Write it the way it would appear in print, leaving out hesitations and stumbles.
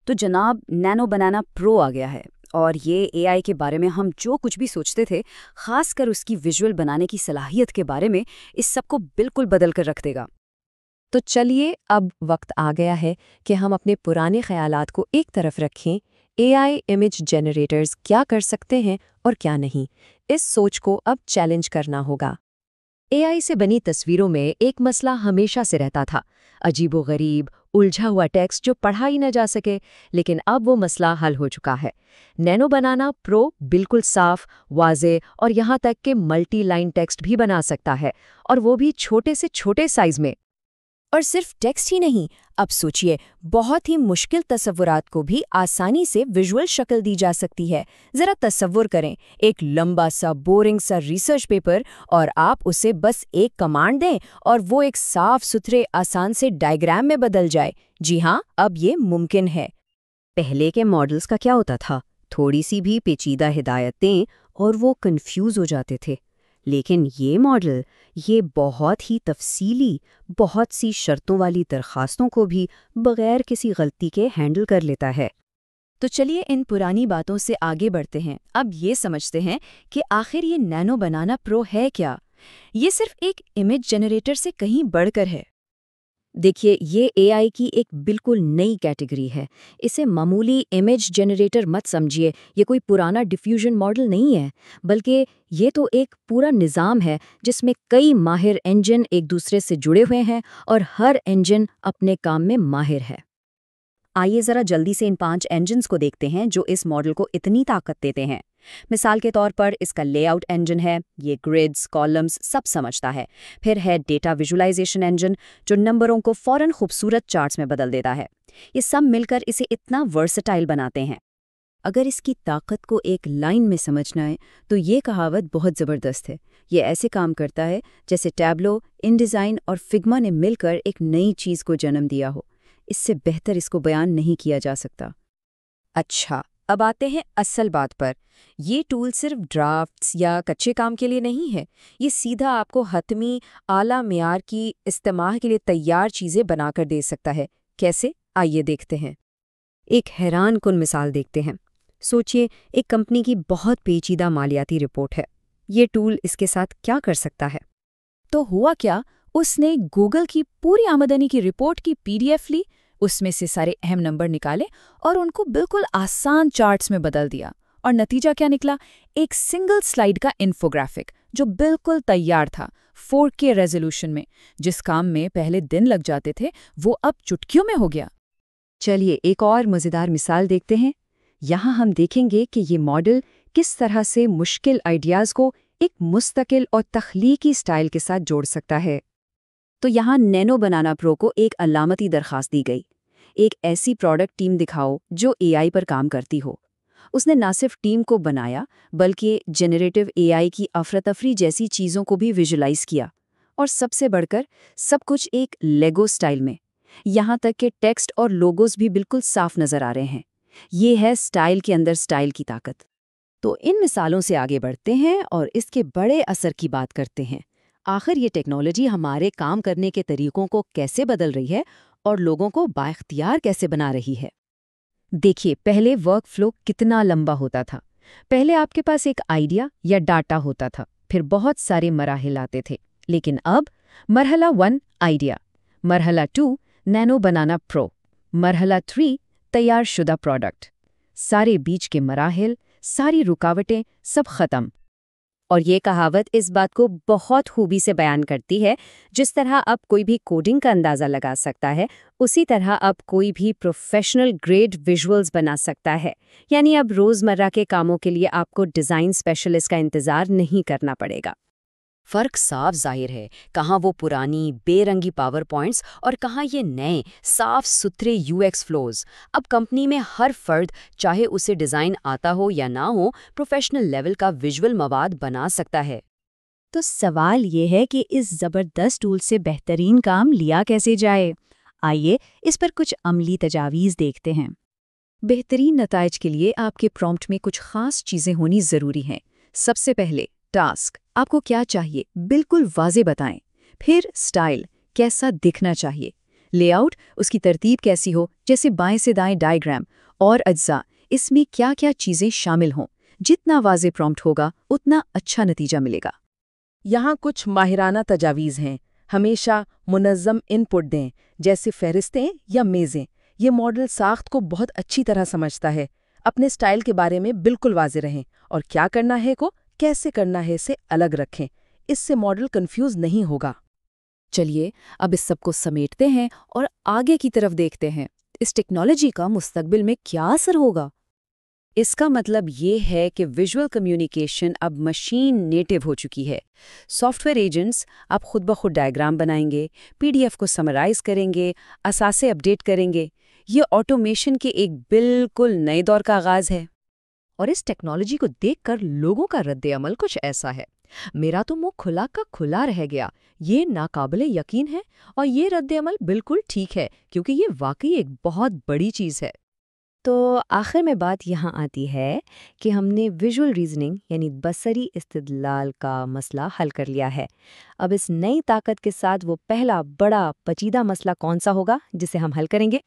تو جناب نینو بنانا پرو آ گیا ہے، اور یہ اے آئی کے بارے میں ہم جو کچھ بھی سوچتے تھے، خاص کر اس کی ویژول بنانے کی صلاحیت کے بارے میں، اس سب کو بالکل بدل کر رکھ دے گا۔ تو چلیے اب وقت آ گیا ہے کہ ہم اپنے پرانے خیالات کو ایک طرف رکھیں۔ اے آئی امیج جنریٹرز کیا کر سکتے ہیں اور کیا نہیں، اس سوچ کو اب چیلنج کرنا ہوگا۔ اے آئی سے بنی تصویروں میں ایک مسئلہ ہمیشہ سے رہتا تھا، عجیب و غریب الجھا ہوا ٹیکسٹ جو پڑھا ہی نہ جا سکے، لیکن اب وہ مسئلہ حل ہو چکا ہے۔ نینو بنانا پرو بالکل صاف، واضح اور یہاں تک کہ ملٹی لائن ٹیکسٹ بھی بنا سکتا ہے، اور وہ بھی چھوٹے سے چھوٹے سائز میں۔ اور صرف ٹیکسٹ ہی نہیں، اب سوچئے بہت ہی مشکل تصورات کو بھی آسانی سے ویژول شکل دی جا سکتی ہے۔ ذرا تصور کریں، ایک لمبا سا بورنگ سا ریسرچ پیپر، اور آپ اسے بس ایک کمانڈ دیں اور وہ ایک صاف ستھرے آسان سے ڈائیگرام میں بدل جائے۔ جی ہاں، اب یہ ممکن ہے۔ پہلے کے ماڈلز کا کیا ہوتا تھا؟ تھوڑی سی بھی پیچیدہ ہدایتیں اور وہ کنفیوز ہو جاتے تھے، لیکن یہ ماڈل یہ بہت ہی تفصیلی، بہت سی شرطوں والی درخواستوں کو بھی بغیر کسی غلطی کے ہینڈل کر لیتا ہے۔ تو چلیے ان پرانی باتوں سے آگے بڑھتے ہیں، اب یہ سمجھتے ہیں کہ آخر یہ نینو بنانا پرو ہے کیا؟ یہ صرف ایک امیج جنریٹر سے کہیں بڑھ کر ہے۔ دیکھیے، یہ اے آئی کی ایک بالکل نئی کیٹیگری ہے۔ اسے معمولی امیج جنریٹر مت سمجھیے، یہ کوئی پرانا ڈیفیوژن ماڈل نہیں ہے، بلکہ یہ تو ایک پورا نظام ہے جس میں کئی ماہر انجن ایک دوسرے سے جڑے ہوئے ہیں، اور ہر انجن اپنے کام میں ماہر ہے۔ آئیے ذرا جلدی سے ان 5 انجنز کو دیکھتے ہیں جو اس ماڈل کو اتنی طاقت دیتے ہیں۔ مثال کے طور پر اس کا لے آؤٹ انجن ہے، یہ گریڈز، کالمز سب سمجھتا ہے۔ پھر ہے ڈیٹا ویژولائزیشن انجن، جو نمبروں کو فوراً خوبصورت چارٹس میں بدل دیتا ہے۔ یہ سب مل کر اسے اتنا ورسٹائل بناتے ہیں۔ اگر اس کی طاقت کو ایک لائن میں سمجھنا ہے تو یہ کہاوت بہت زبردست ہے۔ یہ ایسے کام کرتا ہے جیسے ٹیبلو، ان ڈیزائن اور فگما نے مل کر ایک نئی چیز کو جنم دیا ہو۔ اس سے بہتر اس کو بیان نہیں کیا جا سکتا۔ اچھا، اب آتے ہیں اصل بات پر۔ یہ ٹول صرف ڈرافٹس یا کچے کام کے لیے نہیں ہے، یہ سیدھا آپ کو حتمی اعلیٰ معیار کی استعمال کے لیے تیار چیزیں بنا کر دے سکتا ہے۔ کیسے؟ آئیے دیکھتے ہیں۔ ایک حیران کن مثال دیکھتے ہیں۔ سوچئے ایک کمپنی کی بہت پیچیدہ مالیاتی رپورٹ ہے، یہ ٹول اس کے ساتھ کیا کر سکتا ہے؟ تو ہوا کیا، اس نے گوگل کی پوری آمدنی کی رپورٹ کی PDF لی، اس میں سے سارے اہم نمبر نکالے اور ان کو بالکل آسان چارٹس میں بدل دیا، اور نتیجہ کیا نکلا؟ ایک سنگل سلائیڈ کا انفوگرافک جو بالکل تیار تھا، 4K ریزولوشن میں۔ جس کام میں پہلے دن لگ جاتے تھے وہ اب چٹکیوں میں ہو گیا۔ چلیے ایک اور مزیدار مثال دیکھتے ہیں۔ یہاں ہم دیکھیں گے کہ یہ ماڈل کس طرح سے مشکل آئیڈیاز کو ایک مستقل اور تخلیقی سٹائل کے ساتھ جوڑ سکتا ہے۔ تو یہاں نینو بنانا پرو کو ایک علامتی درخواست دی گئی، ایک ایسی پروڈکٹ ٹیم دکھاؤ جو اے آئی پر کام کرتی ہو۔ اس نے نہ صرف ٹیم کو بنایا بلکہ جنریٹو اے آئی کی افراتفری جیسی چیزوں کو بھی ویژولائز کیا، اور سب سے بڑھ کر سب کچھ ایک لیگو سٹائل میں، یہاں تک کہ ٹیکسٹ اور لوگوز بھی بالکل صاف نظر آ رہے ہیں۔ یہ ہے سٹائل کے اندر سٹائل کی طاقت۔ تو ان مثالوں سے آگے بڑھتے ہیں اور اس کے بڑے اثر کی بات کرتے ہیں۔ آخر یہ ٹیکنالوجی ہمارے کام کرنے کے طریقوں کو کیسے بدل رہی ہے اور لوگوں کو بااختیار کیسے بنا رہی ہے؟ دیکھیے، پہلے ورک فلو کتنا لمبا ہوتا تھا۔ پہلے آپ کے پاس ایک آئیڈیا یا ڈاٹا ہوتا تھا، پھر بہت سارے مراحل آتے تھے، لیکن اب مرحلہ 1 آئیڈیا، مرحلہ 2 نینو بنانا پرو، مرحلہ 3 تیار شدہ پروڈکٹ، سارے بیچ کے مراحل، ساری رکاوٹیں سب ختم۔ اور یہ کہاوت اس بات کو بہت خوبی سے بیان کرتی ہے، جس طرح اب کوئی بھی کوڈنگ کا اندازہ لگا سکتا ہے، اسی طرح اب کوئی بھی پروفیشنل گریڈ ویژولز بنا سکتا ہے۔ یعنی اب روزمرہ کے کاموں کے لیے آپ کو ڈیزائن اسپیشلسٹ کا انتظار نہیں کرنا پڑے گا۔ فرق صاف ظاہر ہے، کہاں وہ پرانی بے رنگی پاور پوائنٹس اور کہاں یہ نئے صاف ستھرے UX فلوز۔ اب کمپنی میں ہر فرد، چاہے اسے ڈیزائن آتا ہو یا نہ ہو، پروفیشنل لیول کا ویژول مواد بنا سکتا ہے۔ تو سوال یہ ہے کہ اس زبردست ٹول سے بہترین کام لیا کیسے جائے؟ آئیے اس پر کچھ عملی تجاویز دیکھتے ہیں۔ بہترین نتائج کے لیے آپ کے پرومپٹ میں کچھ خاص چیزیں ہونی ضروری ہیں۔ سب سے پہلے ٹاسک، آپ کو کیا چاہیے بالکل واضح بتائیں۔ پھر سٹائل، کیسا دکھنا چاہیے، لے آؤٹ، اس کی ترتیب کیسی ہو، جیسے بائیں سے دائیں ڈائیگرام، اور اجزاء، اس میں کیا کیا چیزیں شامل ہوں۔ جتنا واضح پرومپٹ ہوگا اتنا اچھا نتیجہ ملے گا۔ یہاں کچھ ماہرانہ تجاویز ہیں۔ ہمیشہ منظم ان پٹ دیں، جیسے فہرستیں یا میزیں۔ یہ ماڈل ساخت کو بہت اچھی طرح سمجھتا ہے۔ اپنے سٹائل کے بارے میں بالکل واضح رہیں اور کیا کرنا ہے کو کیسے کرنا ہے سے الگ رکھیں۔ اس سے ماڈل کنفیوز نہیں ہوگا۔ چلیے اب اس سب کو سمیٹتے ہیں اور آگے کی طرف دیکھتے ہیں۔ اس ٹیکنالوجی کا مستقبل میں کیا اثر ہوگا؟ اس کا مطلب یہ ہے کہ ویژول کمیونیکیشن اب مشین نیٹو ہو چکی ہے۔ سافٹ ویئر ایجنٹس اب خود بخود ڈائیگرام بنائیں گے، پی ڈی ایف کو سمرائز کریں گے، اثاثے اپڈیٹ کریں گے۔ یہ آٹومیشن کے ایک بالکل نئے دور کا آغاز ہے۔ اور اس ٹیکنالوجی کو دیکھ کر لوگوں کا رد عمل کچھ ایسا ہے۔ میرا تو منہ کھلا کا کھلا رہ گیا، یہ ناقابل یقین ہے، اور یہ رد عمل بالکل ٹھیک ہے کیونکہ یہ واقعی ایک بہت بڑی چیز ہے۔ تو آخر میں بات یہاں آتی ہے کہ ہم نے ویژول ریزننگ یعنی بصری استدلال کا مسئلہ حل کر لیا ہے۔ اب اس نئی طاقت کے ساتھ وہ پہلا بڑا پیچیدہ مسئلہ کون سا ہوگا جسے ہم حل کریں گے؟